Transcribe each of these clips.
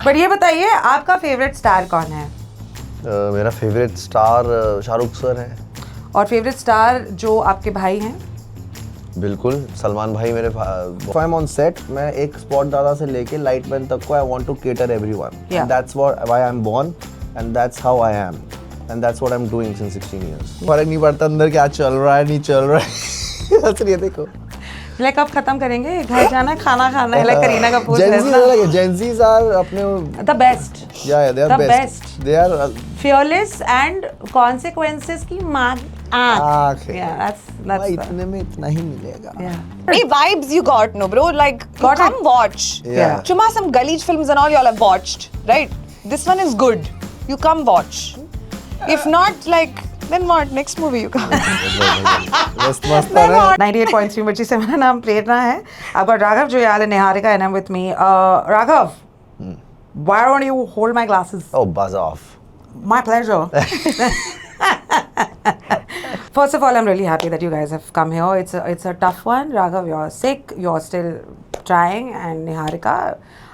But ये बताइए आपका फेवरेट स्टार कौन है? मेरा फेवरेट स्टार शाहरुख सर है। और फेवरेट स्टार जो आपके भाई हैं? बिल्कुल सलमान भाई मेरे भाई। आई एम ऑन सेट, मैं एक स्पॉट दादा से लेके लाइटमैन तक को I want to cater everyone, and that's why I am born and that's how I am and that's what I am doing since 16 years. फर्क नहीं पड़ता अंदर क्या चल रहा है नहीं चल रहा है। हंस रही है देखो। लाइक कब खत्म करेंगे? घर जाना खाना खाना है, like Kareena Kapoor Gen Zs are अपने द बेस्ट, या they are best, they are fearless and consequences की आँख। Yeah, that's इतने में इतना ही मिलेगा। Hey, vibes you got, no bro? Like, come watch. Yeah. Chuma, some Gully films and all you all have watched, right? This one is good. You come watch. If not, like, then what? Next movie you come. मस्त मस्त है। 98.3 मिर्ची से मेरा नाम प्रेरणा है। I've got Raghav Joyal and Niharika and I'm with me. Raghav, why don't you hold my glasses? Oh, buzz off. My pleasure. First of all, I'm really happy that you guys have come here. It's a tough one. Raghav, you're sick. You're still trying, and Niharika,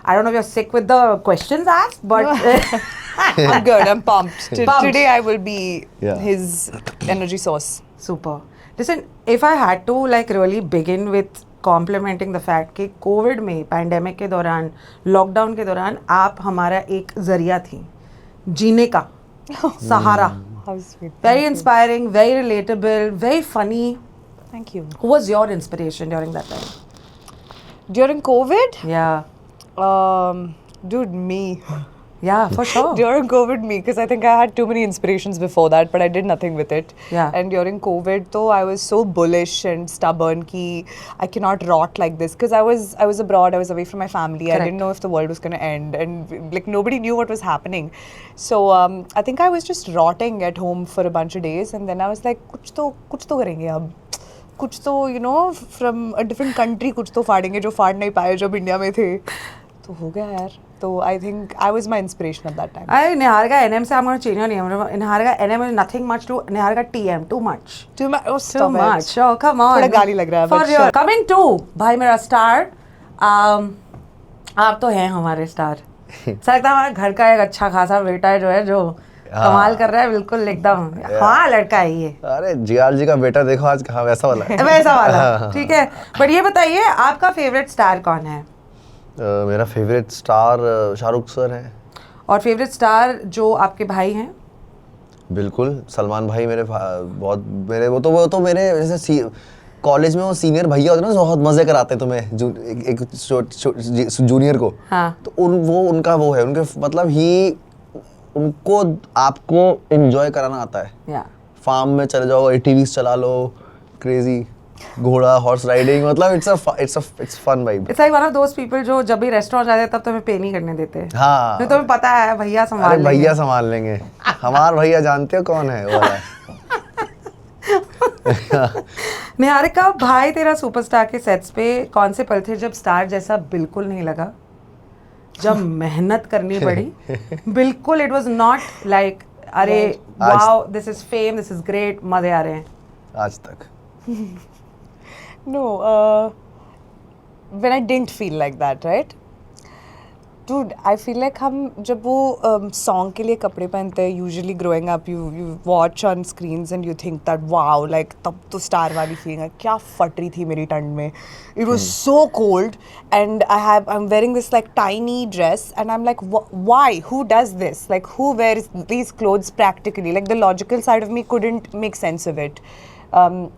I don't know if you're sick with the questions asked, but I'm good. I'm pumped. Today I will be Yeah. his energy source. super. Listen, if I had to like really begin with complimenting the fact कि Covid में pandemic के दौरान lockdown के दौरान आप हमारा एक जरिया थी जीने का सहारा. How sweet. Very inspiring, very relatable, very funny. Thank you. Who was your inspiration during that time? During COVID? Yeah, Dude, me. yeah, for sure. During COVID, me, because I think I had too many inspirations before that, but I did nothing with it. Yeah. And during COVID, though, I was so bullish and stubborn ki I cannot rot like this, because I was abroad, I was away from my family. Correct. I didn't know if the world was going to end, and like nobody knew what was happening. So I think I was just rotting at home for a bunch of days, and then I was like, कुछ तो करेंगे अब. कुछ तो, you know, from a different country कुछ तो फाड़ेंगे जो फाड़ नहीं पाए जब इंडिया में थे. तो हो गया यार. So I think I was my inspiration at that time. Niharika NM से I'm going to change your name. Niharika NM is nothing much to Niharika TM. Too much. Too much. Oh, Too stop it. much. Oh, come on. थोड़ा गाली लग रहा है. For but real. sure. Coming to भाई मेरा star. आप तो हैं हमारे स्टार. सर लगता है हमारे घर का एक अच्छा खासा बेटा है जो है जो कमाल कर रहा है बिल्कुल एकदम. हाँ लड़का है ये. अरे जीआर जी का बेटा देखो आज कहाँ वैसा वाला है। वैसा वाला. ठीक है. बट ये बताइए आपका फेवरेट स्टार कौन है? मेरा फेवरेट स्टार शाहरुख सर है। और फेवरेट स्टार जो आपके भाई हैं? बिल्कुल सलमान भाई मेरे बहुत मेरे वो तो मेरे जैसे कॉलेज में वो सीनियर भैया होते हैं ना बहुत मजे कराते हैं तुम्हें एक जूनियर को। हाँ. तो उनका वो है उनके मतलब उनको आपको एंजॉय कराना आता है। या फार्म में चले जाओ, एटीवीज चला लो, क्रेजी घोड़ा हॉर्स राइडिंग, मतलब it's fun vibe. It's like one of those people जो जब भी रेस्टोरेंट जाते हैं तब तुम्हें पे नहीं करने देते। हाँ नहीं तुम्हें पता है भैया संभाल अरे लेंगे। भैया संभाल लेंगे। हमार भैया जानते हो कौन है वो वाला। निहारिका भाई तेरा सुपरस्टार के सेट्स पे कौन से पल थे जब स्टार जैसा बिल्कुल नहीं लगा, जब मेहनत करनी पड़ी बिल्कुल इट वाज नॉट लाइक अरे wow this is fame this is great मजे आ रहे हैं? आज तक No, when I didn't feel like that, right? Dude, I feel like हम जब वो song के लिए कपड़े पहनते हैं, usually growing up, you watch on screens and you think that wow, like तब तो star वाली feeling है. क्या फट रही थी मेरी ठंड में. It was so cold and I'm wearing this like tiny dress and I'm like why? Who does this? Like who wears these clothes practically? Like the logical side of me couldn't make sense of it.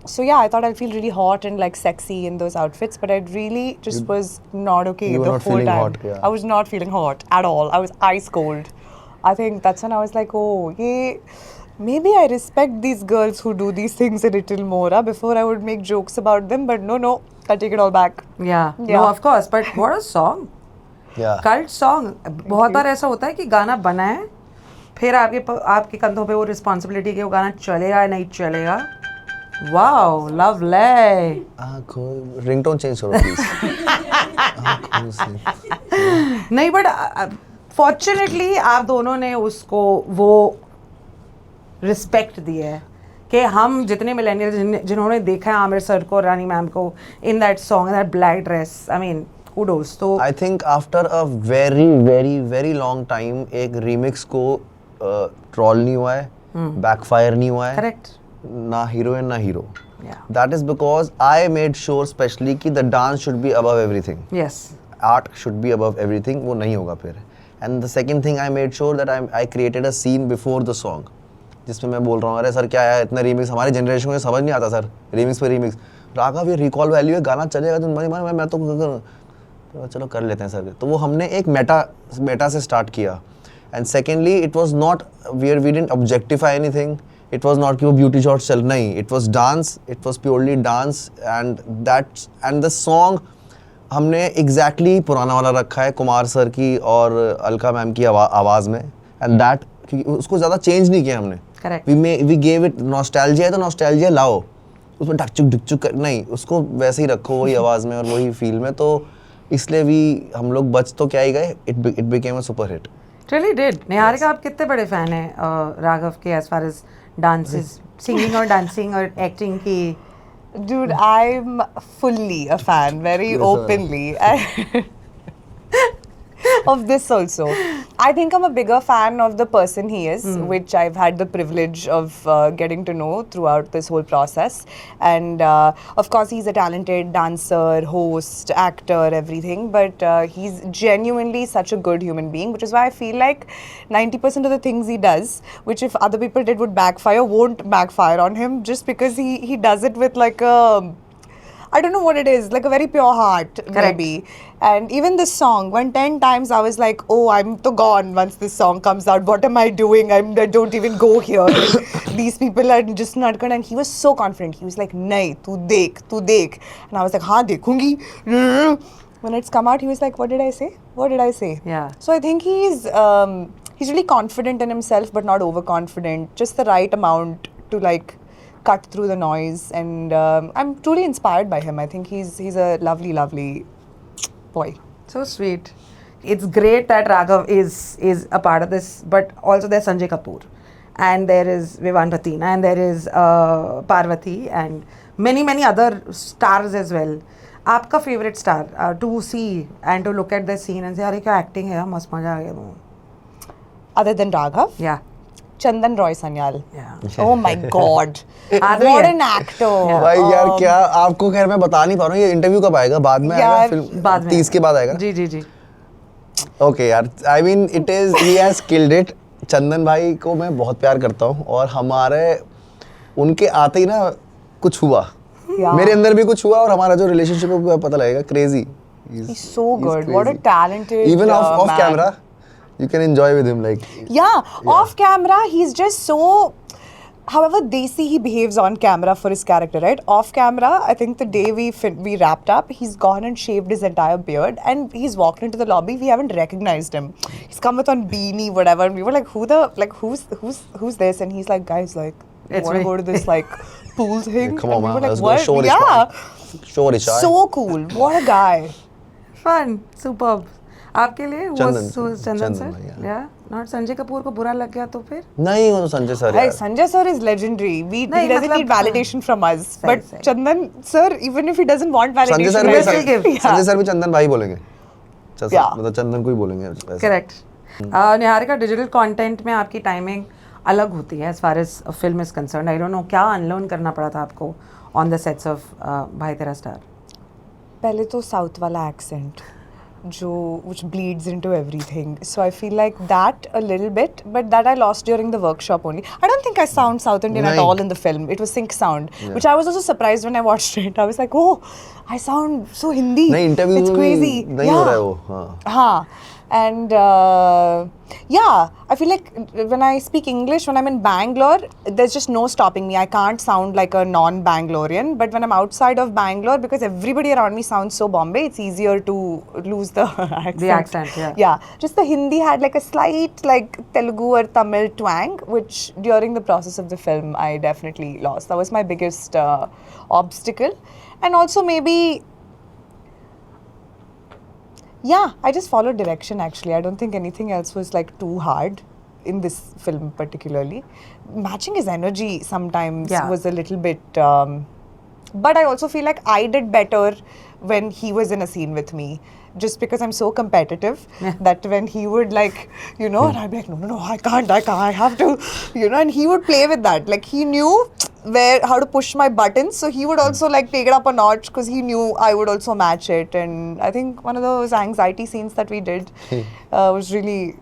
So yeah, I thought I'd feel really hot and like sexy in those outfits, but I really just was not okay you were the not whole feeling time. hot, yeah. I was not feeling hot at all. I was ice cold. I think that's when I was like, oh, yeah, maybe I respect these girls who do these things a little more. Before I would make jokes about them, but no, I take it all back. Yeah. No, Yeah. of course, but what a song. Yeah. Cult song. बहुत बार ऐसा होता है कि गाना बना है, फिर आपके कंधों पे वो रिस्पॉन्सिबिलिटी कि वो गाना चलेगा नहीं चलेगा. Wow lovely. आँखों रिंगटोन चेंज करो प्लीज। नहीं बट फॉर्चुनेटली आप दोनों ने उसको वो रिस्पेक्ट दी है कि हम जितने मिलेनियल्स जिन्होंने देखा है आमिर सर को, रानी मैम को in that song that black dress, I mean kudos. तो I think after a very very very long time एक remix को ट्रॉल नहीं हुआ है, backfire नहीं हुआ है, correct. ना हीरोइन ना hero. Yeah. That is because I made sure specially कि the dance should be above everything. Yes. Art should be above everything. वो नहीं होगा फिर. And the second thing I made sure that I created a scene before the song. जिसमें मैं बोल रहा हूँ अरे सर क्या है इतना रीमिक्स हमारी जनरेशन को ये समझ नहीं आता सर रीमिक्स पे रीमिक्स राघव ये रिकॉल वैल्यू है गाना चलेगा तो मैं तो चलो कर लेते हैं सर तो वो हमने एक मेटा से स्टार्ट किया and secondly it was not we didn't objectify anything it was not कि वो ब्यूटी शॉट चल नहीं it was dance it was purely dance and the song हमने एग्जैक्टली पुराना वाला रखा है कुमार सर की और अलका मैम की आवाज़ में एंड दैट उसको ज़्यादा चेंज नहीं किया हमने Correct. We gave it nostalgia है तो नॉस्टैल्जिया लाओ उसमें ढकचुक नहीं उसको वैसे ही रखो वही आवाज़ में और वही फील में तो इसलिए भी हम लोग बच तो क्या ही गए it became a super hit Really did. Niharika आप कितने बड़े फैन हैं राघव के as far as dances, singing और dancing और acting की? Dude, I'm fully a fan, very Yes, sir. openly. Of this also. I think I'm a bigger fan of the person he is, which I've had the privilege of getting to know throughout this whole process. And of course, he's a talented dancer, host, actor, everything. But he's genuinely such a good human being, which is why I feel like 90% of the things he does, which if other people did would backfire, won't backfire on him just because he does it with like a I don't know what it is, like a very pure heart, maybe. And even this song, when 10 times I was like, oh, I'm so gone once this song comes out. What am I doing? I don't even go here. These people are just not gonna. And he was so confident. He was like, nahi, tu dekh. And I was like, haan, dekhungi. When it's come out, he was like, what did I say? What did I say? Yeah. So I think he's really confident in himself, but not overconfident. Just the right amount to like cut through the noise, and I'm truly inspired by him. I think he's a lovely, lovely boy. So sweet. It's great that Raghav is a part of this, but also there's Sanjay Kapoor, and there is Vivan Patina, and there is Parvati, and many other stars as well. आपका favorite star to see and to look at the scene and say अरे क्या acting है मस्त मजा आ गया Other than Raghav, yeah. Chandan Roy Sanyal. Yeah. Oh my God. आदमी What है। an actor. भाई यार क्या आपको खैर मैं बता नहीं पा रहा हूँ ये इंटरव्यू कब आएगा बाद में आएगा यार, फिल्म बाद में 30 के बाद आएगा जी ओके यार I mean it is he has killed it Chandan भाई को मैं बहुत प्यार करता हूँ और हमारे उनके आते ही ना कुछ हुआ Yeah. मेरे अंदर भी कुछ हुआ और हमारा जो रिलेशनशिप है पता लगेगा crazy He's so good. What a talented even of man. Camera you can enjoy with him like Yeah, off camera, he's just so. However desi he behaves on camera for his character, right? Off camera, I think the day we wrapped up, he's gone and shaved his entire beard, and he's walked into the lobby. We haven't recognized him. He's come with on beanie, whatever, and we were like, who's this? And he's like, guys, like, It's want to me. go to this like pool thing? come on and we man were like, let's go what? show this Yeah, show this so cool. What a guy. fun superb आपके लिए चंदन चंदन भाई, sir या not Sanjay Kapoor को बुरा लग गया तो फिर नहीं वो तो संजय सर Hey, यार Sanjay sir is legendary. He नहीं, doesn't मतलब, need validation from us. सही, But सही। Chandan sir, even if he doesn't want Sanjay validation, sir will still give. भी संजय सर भी चंदन भाई बोलेंगे Yeah. मतलब चंदन को ही बोलेंगे ऐसे। करेक्ट निहारिका डिजिटल कंटेंट में आपकी टाइमिंग अलग होती है as far as film is concern I don't know क्या अनलर्न करना पड़ा था आपको ऑन द सेट्स ऑफ भाई तेरा स्टार पहले तो साउथ वाला accent जो which bleeds into everything. So I feel like that a little bit, but that I lost during the workshop only. I don't think I sound South Indian at नहीं. all in the film. It was sync sound, which I was also surprised when I watched it. I was like, oh, I sound so Hindi. नहीं interview It's crazy. नहीं हो रहा है वो हाँ Huh. And yeah, I feel like when I speak English, when I'm in Bangalore, there's just no stopping me. I can't sound like a non-Bangalorean. But when I'm outside of Bangalore, because everybody around me sounds so Bombay, it's easier to lose the accent. The accent, yeah. Yeah, just the Hindi had like a slight like Telugu or Tamil twang, which during the process of the film I definitely lost. That was my biggest obstacle, and also maybe. Yeah, I just followed direction actually. I don't think anything else was like too hard in this film particularly. Matching his energy sometimes Yeah. was a little bit But I also feel like I did better when he was in a scene with me, just because I'm so competitive that when he would like, you know, and I'd be like, no, I can't, I have to, you know, and he would play with that. Like he knew how to push my buttons, so he would also like take it up a notch because he knew I would also match it. And I think one of those anxiety scenes that we did was really,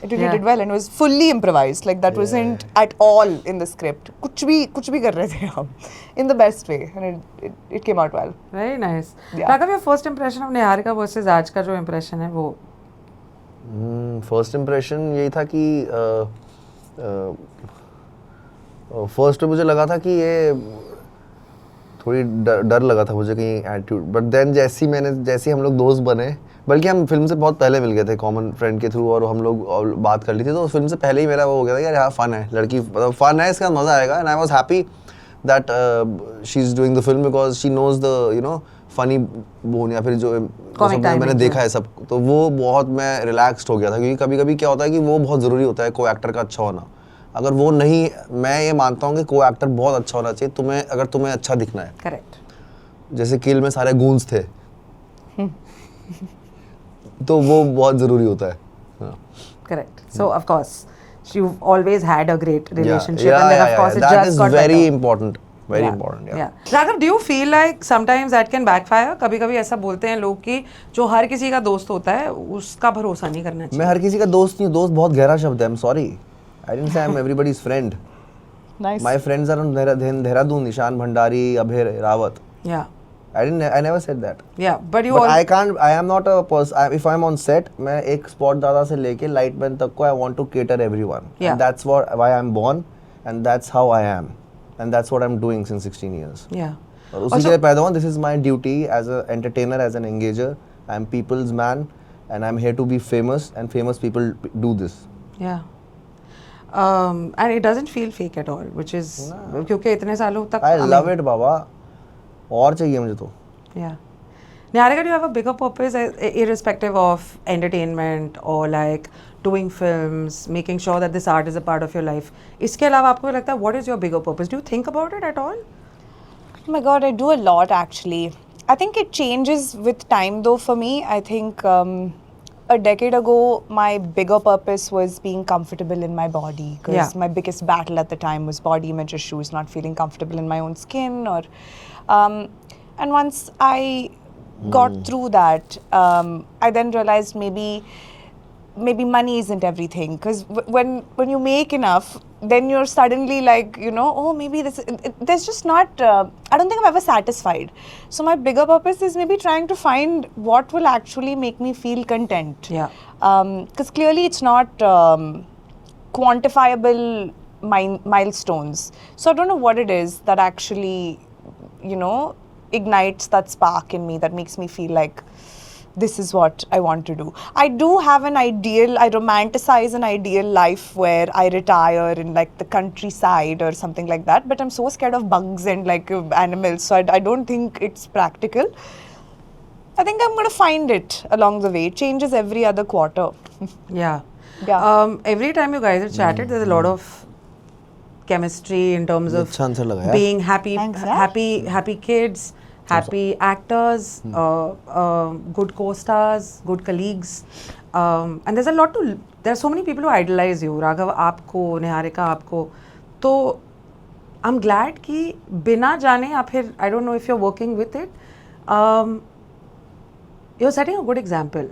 it really did well, and it was fully improvised. Like that wasn't at all in the script. कुछ भी कर रहे थे हम, in the best way, and it came out well. Very nice. Yeah. Raghav, your first impression of Niharika versus आज का जो impression है वो? फर्स्ट इम्प्रेशन यही था कि फर्स्ट पे मुझे लगा था कि ये थोड़ी डर लगा था मुझे कहीं एटीट्यूड, बट देन जैसे हम लोग दोस्त बने, बल्कि हम फिल्म से बहुत पहले मिल गए थे कॉमन फ्रेंड के थ्रू, और हम लोग बात कर ली थी, तो फिल्म से पहले ही मेरा वो हो गया था यार हाँ फन है, लड़की मतलब फन है, इसका मज़ा आएगा. And I was happy that she is doing the film because she knows the you know funny bone, या फिर जो मैंने देखा है सब, तो वो बहुत मैं रिलैक्स्ड हो गया था. क्योंकि कभी कभी क्या होता है कि वो बहुत ज़रूरी होता है को एक्टर का अच्छा होना. अगर वो नहीं, मैं ये मानता हूँ कि को एक्टर बहुत अच्छा होना चाहिए तुम्हें, अगर तुम्हें अच्छा दिखना है. करेक्ट. जैसे किल में सारे गूंज थे तो वो बहुत ज़रूरी होता है. Correct. So of course, you've always had a great relationship, yeah, and then yeah, of course yeah. it That just is got very better. important. Very important. Yeah. Raghav, do you feel like sometimes that can backfire? कभी-कभी ऐसा बोलते हैं लोग कि जो हर किसी का दोस्त होता है उसका भरोसा नहीं करना चाहिए. मैं हर किसी का दोस्त नहीं, दोस्त बहुत गहरा शब्द है. I'm sorry. I didn't say I'm everybody's friend. Nice. My friends are on Dehradun, Nishan Bhandari, Abhay Rawat. Yeah. I never said that. Yeah, but you But all. I am not a person. If I'm on set, मैं एक spot दादा से लेके lightman तक को I want to cater everyone. Yeah. And that's why I'm born, and that's how I am, and that's what I'm doing since 16 years. Yeah. और उसी के लिए पैदा हुआ. This is my duty as an entertainer, as an engager. I'm people's man, and I'm here to be famous, and famous people do this. Yeah. And it doesn't feel fake at all, which is क्योंकि इतने सालों तक. I love it, बाबा. और चाहिए मुझे तो. Yeah. Niharika, do you have a bigger purpose, irrespective of entertainment or like doing films, making sure that this art is a part of your life? इसके अलावा आपको लगता है what is your bigger purpose? Do you think about it at all? Oh my god, I do a lot actually. I think it changes with time though for me. I think a decade ago, my bigger purpose was being comfortable in my body, because my biggest battle at the time was body image issues, not feeling comfortable in my own skin, or and once I got through that, I then realized maybe money isn't everything, because when you make enough, then you're suddenly like, you know, oh, maybe there's just not, I don't think I'm ever satisfied. So my bigger purpose is maybe trying to find what will actually make me feel content. Yeah. Because clearly it's not quantifiable milestones. So I don't know what it is that actually, you know, ignites that spark in me that makes me feel like this is what I want to do. I do have an ideal, I romanticize an ideal life where I retire in like the countryside or something like that, but I'm so scared of bugs and like animals, so I don't think it's practical. I think I'm going to find it along the way. It changes every other quarter. Yeah. Yeah. Every time you guys have chatted, there's a lot of chemistry in terms of अच्छा answer लगा यार. being happy, Thanks, yeah. happy kids, happy actors, good co-stars, good colleagues, and there's a lot to. There are so many people who idolize you. Raghav, आपको, Niharika, आपको. तो I'm glad कि बिना जाने या फिर I don't know if you're working with it, you're setting a good example,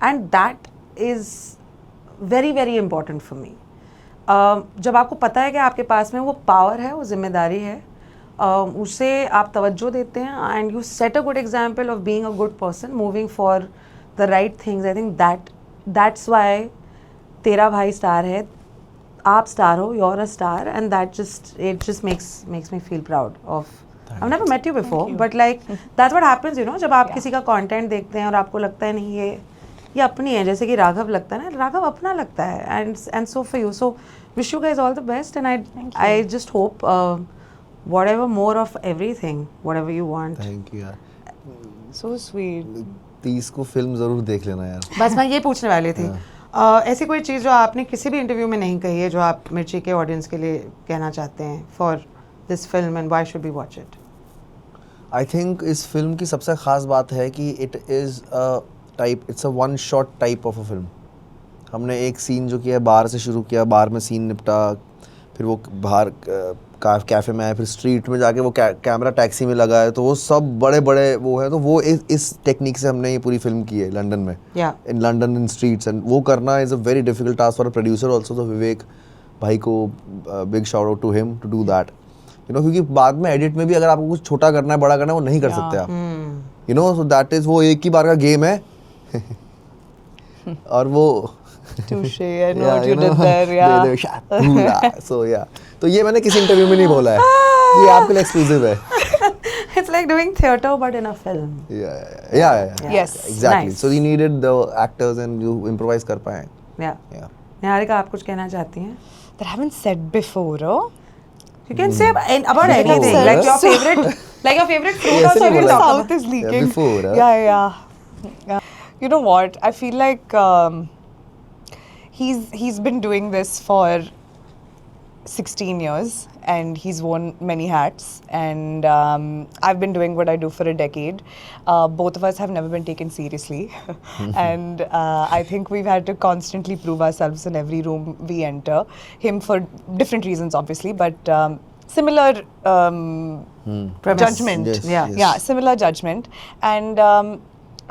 and that is very very important for me. जब आपको पता है कि आपके पास में वो पावर है, वो जिम्मेदारी है, उसे आप तवज्जो देते हैं, and you set a good example of being a good person, moving for the right things. I think that's why तेरा भाई स्टार है, आप स्टार हो, you're a star, and it just makes me feel proud of. I've never met you before, but like that's what happens, you know, जब आप किसी का content देखते हैं और आपको लगता है नहीं ये अपनी है, जैसे कि राघव लगता है ना, राघव अपना लगता है, and so for you, so wish you guys all the best, and I just hope whatever more of everything, whatever you want. Thank you यार. So sweet. 30 को फिल्म जरूर देख लेना यार. बस मैं ये पूछने वाली थी, ऐसी कोई चीज़ जो आपने किसी भी इंटरव्यू में नहीं कही है, जो आप मिर्ची के ऑडियंस के लिए कहना चाहते हैं for this film and why should we watch it? I think इस फिल्म की सबसे ख़ास बात है कि it's a one shot type of a film. हमने एक सीन जो किया बार से शुरू किया, बार में सीन निपटा, फिर वो बाहर कैफ़े में आया, फिर स्ट्रीट में जाके वो कैमरा टैक्सी में लगा है, तो वो सब बड़े बड़े वो है, तो वो इस टेक्निक से हमने ये पूरी फिल्म की है लंदन में, in London in streets. And वो करना is a very difficult task for a producer also. तो विवेक भाई को big shout out to him to do that, you know, क्योंकि बाद में एडिट में भी अगर आपको कुछ छोटा करना है, बड़ा करना है, वो नहीं कर सकते आप, you know. So that is, वो एक ही बार का गेम है. और वो Touche, I know what you did there, yeah. So yeah, तो ये मैंने किसी इंटरव्यू में नहीं बोला है, ये आपके लिए एक्सक्लूसिव है. It's like doing theater but in a film. Yeah. Yes. Exactly. Nice. So you needed the actors and you improvise कर पाए. Yeah. निहारिका, आप कुछ कहना चाहती हैं? That I haven't said before, oh? You can say about anything, Before. like your favorite fruit Yes, also you बोला. can talk South about. is leaking. before, Yeah. You know what? I feel like he's been doing this for 16 years and he's worn many hats, and I've been doing what I do for a decade. Both of us have never been taken seriously, and I think we've had to constantly prove ourselves in every room we enter. Him for different reasons, obviously, but similar Premise. judgment. Yes. Yeah, similar judgment. And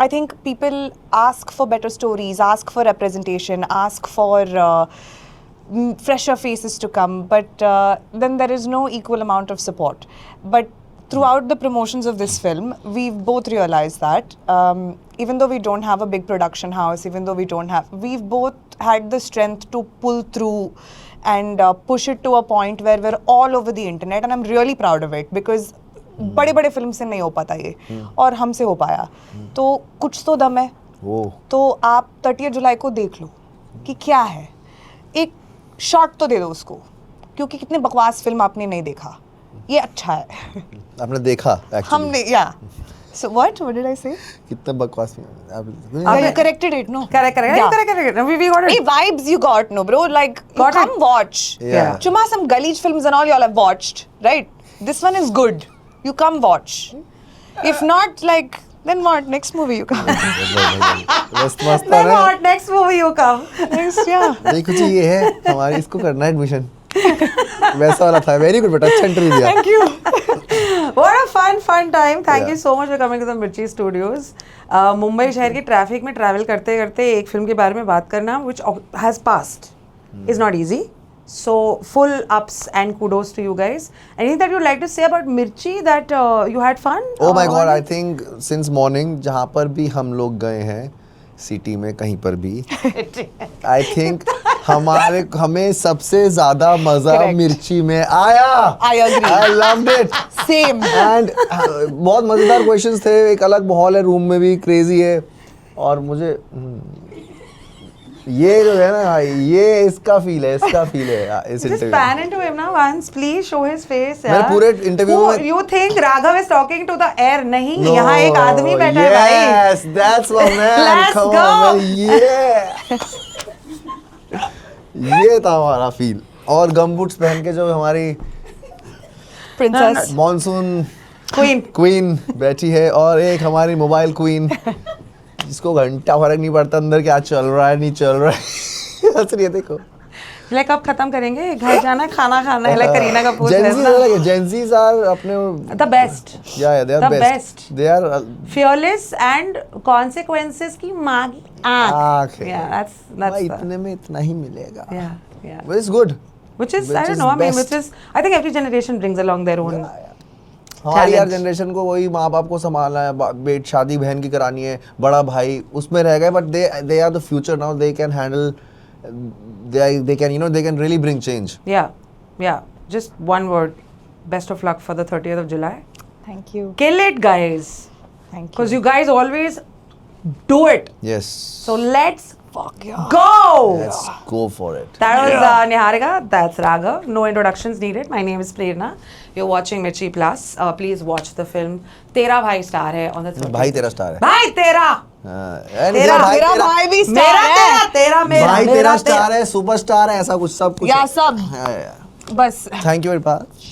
I think people ask for better stories, ask for representation, ask for fresher faces to come, but then there is no equal amount of support. But throughout the promotions of this film, we've both realized that even though we don't have a big production house, even though we've both had the strength to pull through and push it to a point where we're all over the internet, and I'm really proud of it because बड़े बड़े film से नहीं हो पाता ये, और हमसे हो पाया. तो कुछ तो दम है. तो आप 30 जुलाई को देख लो कि क्या है, एक शॉट तो दे दो उसको, क्योंकि कितने बकवास फिल्म आपने नहीं देखा, ये अच्छा है. आपने देखा actually. हमने So what did I say? कितना बकवास film. Yeah, you corrected it, no? Correct. Yeah. Correct. We got it. Hey, vibes you got, no, bro? Like, you Got come it. watch. Yeah. Chuma, some Gully films and all y'all have watched, right? This one is good. You come watch. If not, like, then what? Next movie you come. मस्त मस्त Then है. what? Next movie you come. Next, yeah. देखो जी, ये है हमारी, इसको करना है एडमिशन. वैसा वाला था. वेरी गुड बेटा, अच्छा इंटरव्यू दिया. Thank you. What a fun time. Thank you Yeah. so much for coming to the Mirchi Studios. Mumbai शहर की ट्रैफिक में ट्रैवल करते करते एक फिल्म के बारे में बात करना which has passed is not easy. So full ups and kudos to you guys. Anything that you'd like to say about Mirchi that you had fun? Oh my God, I think since morning जहाँ पर भी हम लोग गए हैं city में कहीं पर भी, आई थिंक हमें सबसे ज्यादा मजा Correct. मिर्ची में आया. I agree. I loved it. Same. And बहुत मजेदार क्वेश्चंस थे. एक अलग माहौल है, रूम में भी क्रेजी है, और मुझे ये जो है ना, ये इसका फील है इस Just interview. pan into him now once, please show his face. मैंने पूरे इंटरव्यू में You think Raghav is talking to the air? नहीं, यहाँ एक आदमी बैठा है भाई. Yes, that's my man. Let's Come go. on, man. Yeah. ये था हमारा फील. और गमबूट्स पहन के जो हमारी Princess. Monsoon Queen. क्वीन बैठी है, और एक हमारी मोबाइल क्वीन जिसको घंटा फर्क नहीं पड़ता अंदर क्या चल रहा है नहीं चल रहा है. हंस रही है देखो. Like कब खत्म करेंगे? घर जाना, खाना खाना है. Like करीना कपूर says ना. Gen-Zs are अपने The best. yeah, they are The best. They are Fearless and consequences की माँ की आँख. आँख है. Yeah, that's भाई the, इतने में इतना ही मिलेगा. yeah. But it's good. Which is, Which I don't is know, I mean, best. which is, I think every generation brings along their own. हमारी यार Talent. जनरेशन को वही माँ बाप को संभालना है, बेट शादी बहन की करानी है, बड़ा भाई उसमें रह गए, but they are the future now. They can handle, they can, you know, they can really bring change. Yeah. Just one word. Best of luck for the 30th of July. Thank you. Kill it, guys. Thank you. Because you guys always do it. Yes. So let's Fuck yeah. go. Let's go for it. That was Niharika. That's Raghav. No introductions needed. My name is Prerna. You're watching Mirchi Plus. Please watch the film. तेरा भाई star है on the 30th. भाई तेरा star है. भाई तेरा. तेरा मेरा भाई भी मेरा स्टार तेरा है. तेरा मेरा भाई मेरा तेरा स्टार है, सुपरस्टार है, ऐसा कुछ सब कुछ. या सब. है. बस. Thank you very much.